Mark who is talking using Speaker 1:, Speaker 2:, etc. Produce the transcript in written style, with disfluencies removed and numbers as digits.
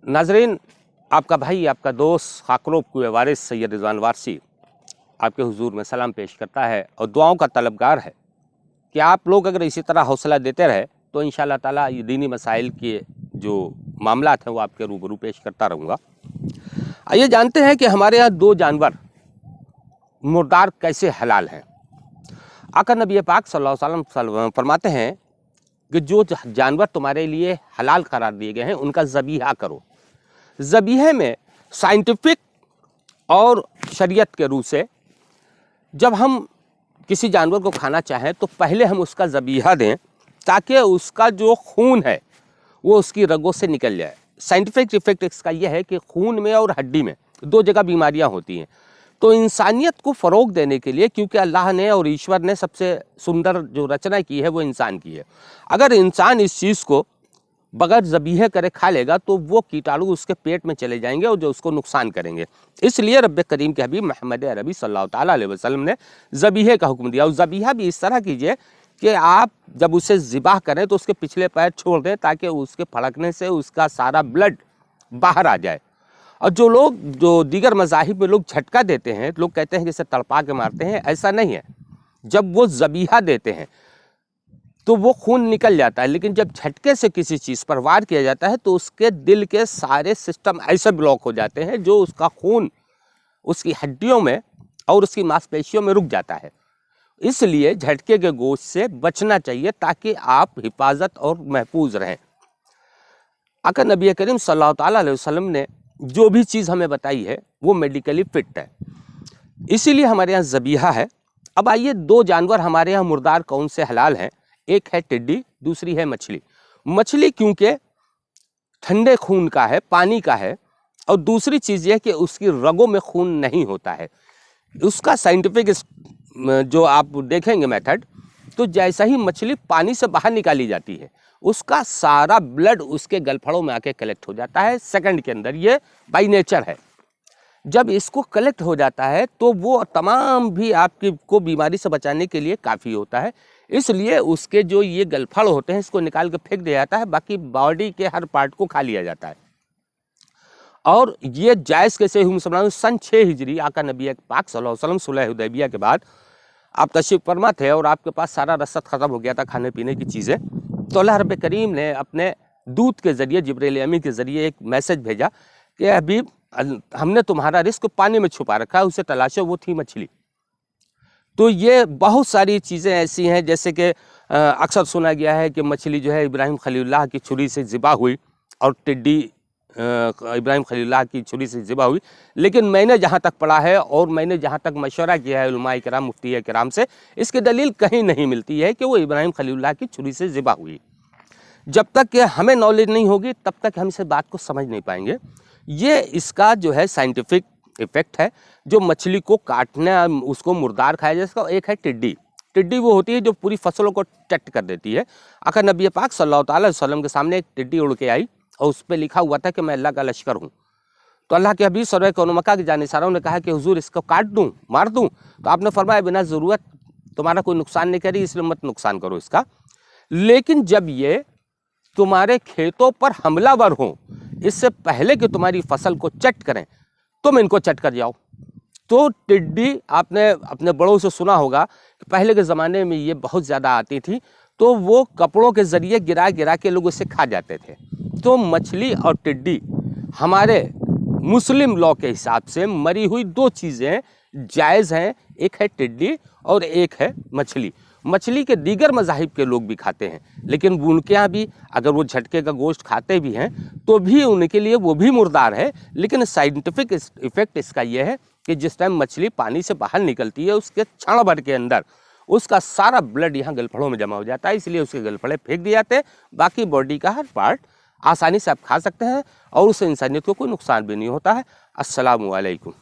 Speaker 1: नाजरीन, आपका भाई, आपका दोस्त खाकरोब के वारिस सैयद रिजवान वारसी आपके हुजूर में सलाम पेश करता है और दुआओं का तलबगार है कि आप लोग अगर इसी तरह हौसला देते रहे तो इंशाअल्लाह ताला ये दीनी मसाइल के जो मामलात हैं वो आपके रूबरू पेश करता रहूँगा। आइए जानते हैं कि हमारे यहाँ दो जानवर मुर्दार कैसे हलाल हैं। आका नबी पाक सल्लल्लाहु अलैहि वसल्लम फरमाते हैं कि जो जानवर तुम्हारे लिए हलाल करार दिए गए हैं उनका ज़बीहा करो। ज़बीहे में साइंटिफिक और शरीयत के रूह से जब हम किसी जानवर को खाना चाहें तो पहले हम उसका ज़बीहा दें ताकि उसका जो खून है वो उसकी रगों से निकल जाए। साइंटिफिक इफेक्ट इसका यह है कि खून में और हड्डी में दो जगह बीमारियां होती हैं, तो इंसानियत को फ़रोग देने के लिए, क्योंकि अल्लाह ने और ईश्वर ने सबसे सुंदर जो रचना की है वो इंसान की है, अगर इंसान इस चीज़ को बगैर ज़बीहे करे खा लेगा तो वो कीटाणु उसके पेट में चले जाएंगे और जो उसको नुकसान करेंगे। इसलिए रब्बे करीम के हबीब मोहम्मद अरबी सल्लल्लाहु ताला अलैहि वसल्लम ने ज़बीहे का हुक्म दिया। और ज़बीहा भी इस तरह कीजिए कि आप जब उसे ज़िबाह करें तो उसके पिछले पैर छोड़ दें ताकि उसके फड़कने से उसका सारा ब्लड बाहर आ जाए। और जो दीगर मज़ाहिब में लोग झटका देते हैं, लोग कहते हैं कि इसे तड़पा के मारते हैं, ऐसा नहीं है। जब वो ज़बीहा देते हैं तो वो खून निकल जाता है, लेकिन जब झटके से किसी चीज़ पर वार किया जाता है तो उसके दिल के सारे सिस्टम ऐसे ब्लॉक हो जाते हैं जो उसका खून उसकी हड्डियों में और उसकी मांसपेशियों में रुक जाता है। इसलिए झटके के गोश्त से बचना चाहिए ताकि आप हिफाजत और महफूज रहें। आका नबी करीम सल्लल्लाहु ताला अलैहि वसल्लम ने जो भी चीज़ हमें बताई है वो मेडिकली फिट है, इसीलिए हमारे यहाँ ज़बीहा है। अब आइए, दो जानवर हमारे यहाँ मुर्दार कौन से हलाल हैं। एक है टिड्डी, दूसरी है मछली। मछली क्योंकि ठंडे खून का है, पानी का है, और दूसरी चीज़ यह कि उसकी रगों में खून नहीं होता है। उसका साइंटिफिक जो आप देखेंगे मेथड, तो जैसा ही मछली पानी से बाहर निकाली जाती है उसका सारा ब्लड उसके गलफड़ों में आके कलेक्ट हो जाता है सेकंड के अंदर। ये बाई नेचर है। जब इसको कलेक्ट हो जाता है तो वो तमाम भी आपकी को बीमारी से बचाने के लिए काफ़ी होता है। इसलिए उसके जो ये गलफड़ होते हैं इसको निकाल के फेंक दिया जाता है, बाकी बॉडी के हर पार्ट को खा लिया जाता है। और ये जायज़ कैसे हुई मुसलमानों, सन 6 हिजरी आका नबी पाक सल्लल्लाहु अलैहि वसल्लम सुलह हुदैबिया के बाद आप तशरीफ़ फरमा थे और आपके पास सारा रसद ख़त्म हो गया था खाने पीने की चीज़ें, तो अल्लाह रब्बे करीम ने अपने दूत के ज़रिए, जिब्रील अमीन के ज़रिए एक मैसेज भेजा कि हबीब, हमने तुम्हारा रिस्क पानी में छुपा रखा है, उसे तलाशो। वो थी मछली। तो ये बहुत सारी चीज़ें ऐसी हैं जैसे कि अक्सर सुना गया है कि मछली जो है इब्राहिम खलीलुल्लाह की छुरी से ज़िबा हुई और टिड्डी इब्राहिम खलीलुल्लाह की छुरी से ज़िबा हुई, लेकिन मैंने जहाँ तक पढ़ा है और मैंने जहाँ तक मशवरा किया है उलमाए किराम, मुफ्ती किराम से, इसकी दलील कहीं नहीं मिलती है कि वो इब्राहिम खलीलुल्लाह की छुरी से ज़िबा हुई। जब तक कि हमें नॉलेज नहीं होगी तब तक हम इस बात को समझ नहीं पाएंगे। ये इसका जो है साइंटिफिक इफेक्ट है। जो मछली को काटना, उसको मुर्दार खाया जाए। इसका एक है टिड्डी। टिड्डी वो होती है जो पूरी फसलों को चट कर देती है। आका नबी पाक सल्लल्लाहु अलैहि वसल्लम के सामने एक टिड्डी उड़ के आई और उस पर लिखा हुआ था कि मैं अल्लाह का लश्कर हूँ। तो अल्लाह के हबीब सल्लल्लाहु अलैहि वसल्लम के जानिसारों ने कहा कि हुजूर इसको काट दूँ, मार दूँ? तो आपने फरमाया बिना ज़रूरत, तुम्हारा कोई नुकसान नहीं करी, इसलिए मत नुकसान करो इसका। लेकिन जब ये तुम्हारे खेतों पर हमलावर हों, इससे पहले कि तुम्हारी फसल को चट करें, तुम इनको चट कर जाओ। तो टिड्डी, आपने अपने बड़ों से सुना होगा कि पहले के ज़माने में ये बहुत ज़्यादा आती थी, तो वो कपड़ों के ज़रिए गिरा गिरा के लोग उसे खा जाते थे। तो मछली और टिड्डी हमारे मुस्लिम लॉ के हिसाब से मरी हुई दो चीज़ें जायज़ हैं। एक है टिड्डी और एक है मछली। मछली के दीगर मज़ाहिब के लोग भी खाते हैं, लेकिन उनके यहाँ भी अगर वो झटके का गोश्त खाते भी हैं तो भी उनके लिए वो भी मुर्दार है। लेकिन साइंटिफिक इफेक्ट इसका यह है कि जिस टाइम मछली पानी से बाहर निकलती है उसके क्षण भर के अंदर उसका सारा ब्लड यहाँ गलफड़ों में जमा हो जाता है, इसलिए उसके गलफड़े फेंक दिए जाते हैं। बाकी बॉडी का हर पार्ट आसानी से आप खा सकते हैं और उससे इंसानियत को कोई नुकसान भी नहीं होता है। अस्सलामु अलैकुम।